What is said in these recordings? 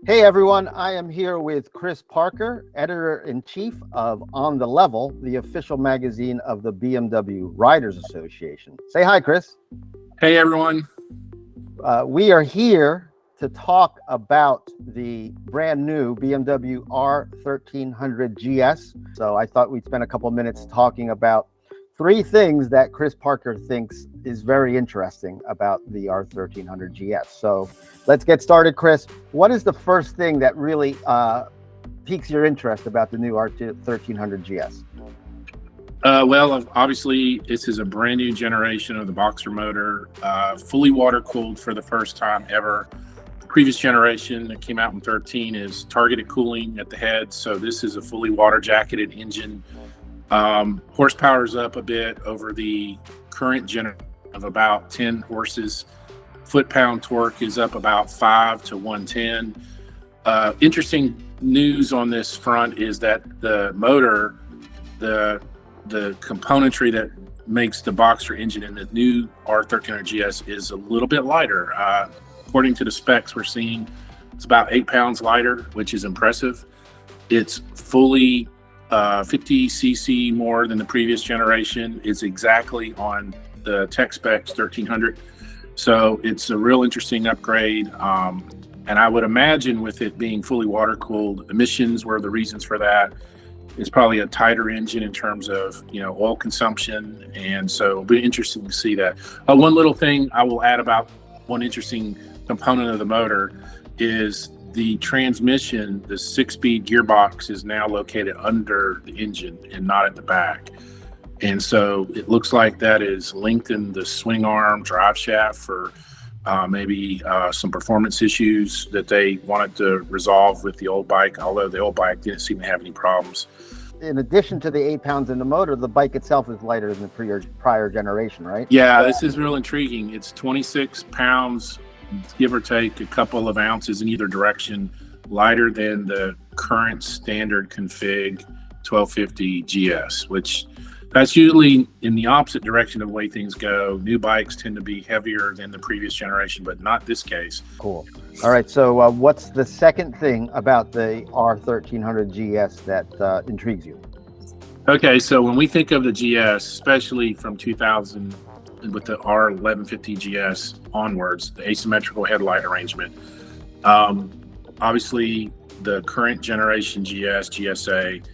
Hey everyone, I am here with Chris Parker, editor-in-chief of On the Level, the official magazine of the BMW Riders Association. Say hi, Chris. Hey everyone. We are here to talk about the brand new BMW R 1300 GS. So I thought we'd spend a couple minutes talking about three things that Chris Parker thinks is very interesting about the R 1300 GS. So let's get started, Chris. What is the first thing that really piques your interest about the new R 1300 GS? Well, obviously, this is a brand new generation of the Boxer motor, fully water cooled for the first time ever. The previous generation that came out in 13 is targeted cooling at the head. So this is a fully water jacketed engine. Horsepower is up a bit over the current generation of about 10 horses. Foot-pound torque is up about 5 to 110. Interesting news on this front is that the motor, the componentry that makes the Boxer engine in the new R1300 GS is a little bit lighter. According to the specs we're seeing, it's about 8 pounds lighter, which is impressive. It's fully 50 cc more than the previous generation. It's exactly on the tech specs 1300. So it's a real interesting upgrade. And I would imagine with it being fully water cooled, emissions were the reasons for that. It's probably a tighter engine in terms of, oil consumption. And so it'll be interesting to see that. One little thing I will add about one interesting component of the motor is the transmission. The 6-speed gearbox is now located under the engine and not at the back. And so it looks like that is lengthened the swing arm drive shaft for maybe some performance issues that they wanted to resolve with the old bike, although the old bike didn't seem to have any problems. In addition to the 8 pounds in the motor, the bike itself is lighter than the prior generation, right? Yeah, this is real intriguing. It's 26 pounds, give or take a couple of ounces in either direction, lighter than the current standard config 1250 GS, which that's usually in the opposite direction of the way things go. New bikes tend to be heavier than the previous generation, but not this case. Cool. All right. So what's the second thing about the R 1300 GS that intrigues you? Okay. So when we think of the GS, especially from 2000 with the R 1150 GS onwards, the asymmetrical headlight arrangement, obviously the current generation GS, GSA,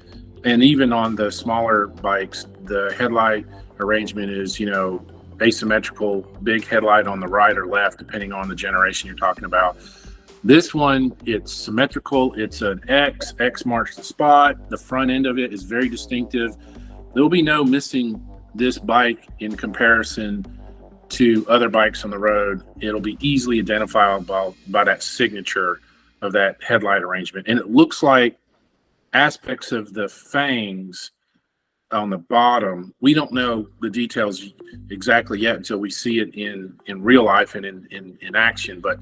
and even on the smaller bikes, the headlight arrangement is, asymmetrical, big headlight on the right or left, depending on the generation you're talking about. This one, it's symmetrical. It's an X. X marks the spot. The front end of it is very distinctive. There'll be no missing this bike in comparison to other bikes on the road. It'll be easily identifiable by that signature of that headlight arrangement. And it looks like aspects of the fangs on the bottom, we don't know the details exactly yet until we see it in real life and in action, but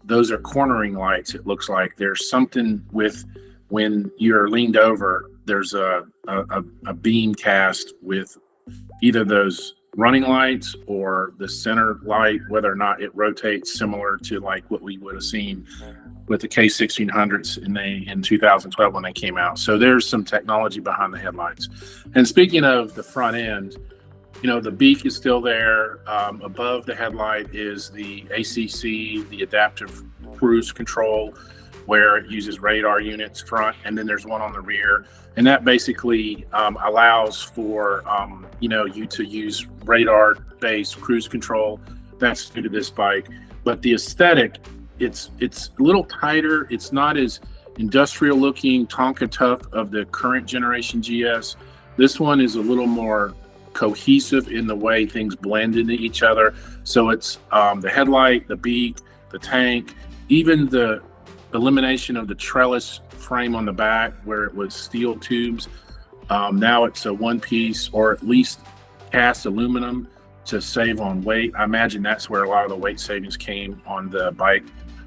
those are cornering lights. It looks like there's something with when you're leaned over, there's a beam cast with either those running lights or the center light, whether or not it rotates similar to like what we would have seen with the K1600s in 2012 when they came out. So there's some technology behind the headlights. And speaking of the front end, the beak is still there. Above the headlight is the ACC, the adaptive cruise control, where it uses radar units front, and then there's one on the rear. And that basically allows for, you to use radar-based cruise control. That's new to this bike. But the aesthetic, it's a little tighter. It's not as industrial looking, Tonka tough of the current generation GS. This one is a little more cohesive in the way things blend into each other. So it's the headlight, the beak, the tank, even the elimination of the trellis frame on the back where it was steel tubes. Now it's a one piece or at least cast aluminum to save on weight. I imagine that's where a lot of the weight savings came on the bike.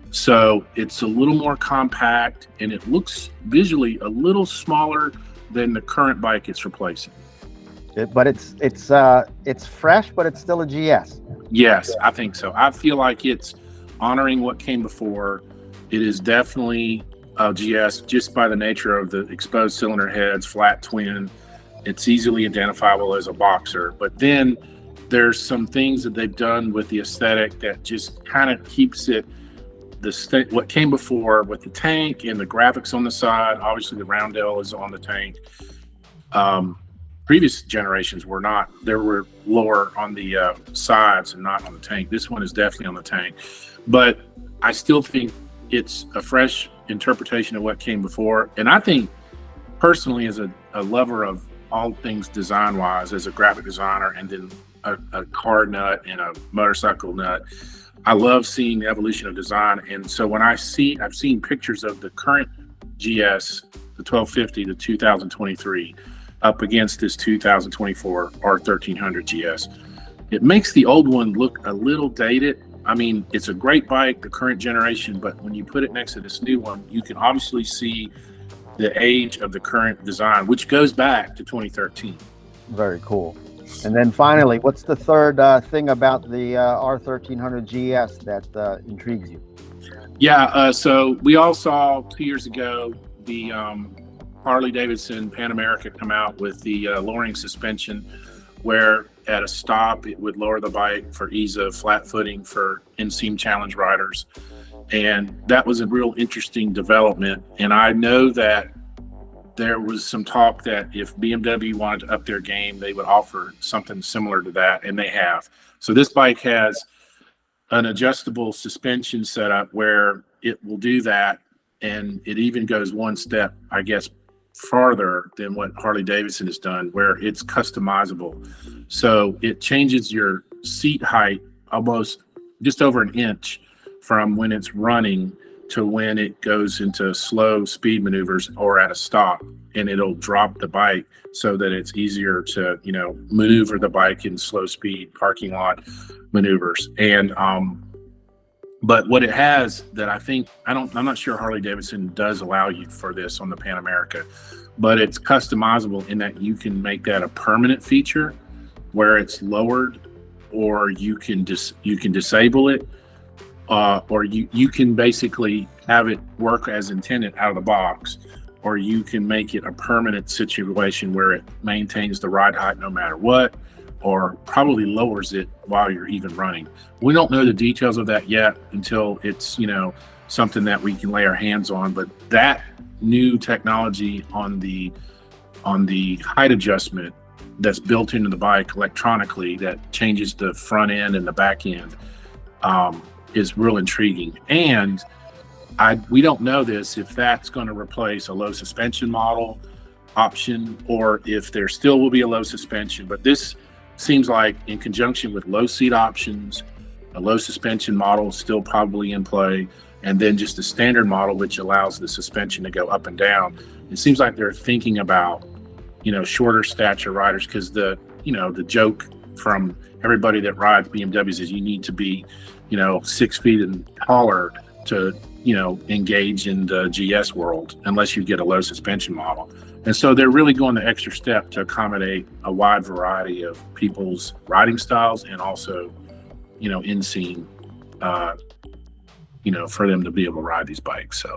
So it's a little more compact and it looks visually a little smaller than the current bike it's replacing. But it's fresh, but it's still a GS. Yes, I think so. I feel like it's honoring what came before. It is definitely a GS just by the nature of the exposed cylinder heads, flat twin. It's easily identifiable as a boxer. But then there's some things that they've done with the aesthetic that just kind of keeps it what came before with the tank and the graphics on the side. Obviously, the roundel is on the tank. Previous generations were not. There were lower on the sides and not on the tank. This one is definitely on the tank. But I still think it's a fresh interpretation of what came before. And I think personally, as a lover of all things design-wise, as a graphic designer, and then a car nut and a motorcycle nut, I love seeing the evolution of design. And so when I've seen pictures of the current GS, the 1250, the 2023, up against this 2024 R1300 GS, it makes the old one look a little dated. I mean, it's a great bike, the current generation, but when you put it next to this new one, you can obviously see the age of the current design, which goes back to 2013. Very cool. And then finally, what's the third thing about the R1300 GS that intrigues you? Yeah, so we all saw 2 years ago the Harley Davidson Pan America come out with the lowering suspension, where at a stop it would lower the bike for ease of flat footing for inseam challenge riders. And that was a real interesting development. And I know that there was some talk that if BMW wanted to up their game, they would offer something similar to that, and they have. So this bike has an adjustable suspension setup where it will do that, and it even goes one step, I guess, farther than what Harley Davidson has done, where it's customizable. So it changes your seat height almost just over an inch from when it's running to when it goes into slow speed maneuvers or at a stop, and it'll drop the bike so that it's easier to, maneuver the bike in slow speed parking lot maneuvers. And but what it has that I'm not sure Harley Davidson does allow you for this on the Pan America, but it's customizable in that you can make that a permanent feature where it's lowered, or you can disable it. Or you can basically have it work as intended out of the box, or you can make it a permanent situation where it maintains the ride height no matter what, or probably lowers it while you're even running. We don't know the details of that yet until it's, something that we can lay our hands on. But that new technology on the height adjustment that's built into the bike electronically that changes the front end and the back end is real intriguing. And we don't know this, if that's going to replace a low suspension model option, or if there still will be a low suspension. But this seems like, in conjunction with low seat options, a low suspension model is still probably in play, and then just a standard model which allows the suspension to go up and down. It seems like they're thinking about, shorter stature riders, because the joke from everybody that rides BMWs is you need to be 6 feet and taller to engage in the GS world, unless you get a low suspension model. And so they're really going the extra step to accommodate a wide variety of people's riding styles, and also inseam for them to be able to ride these bikes. So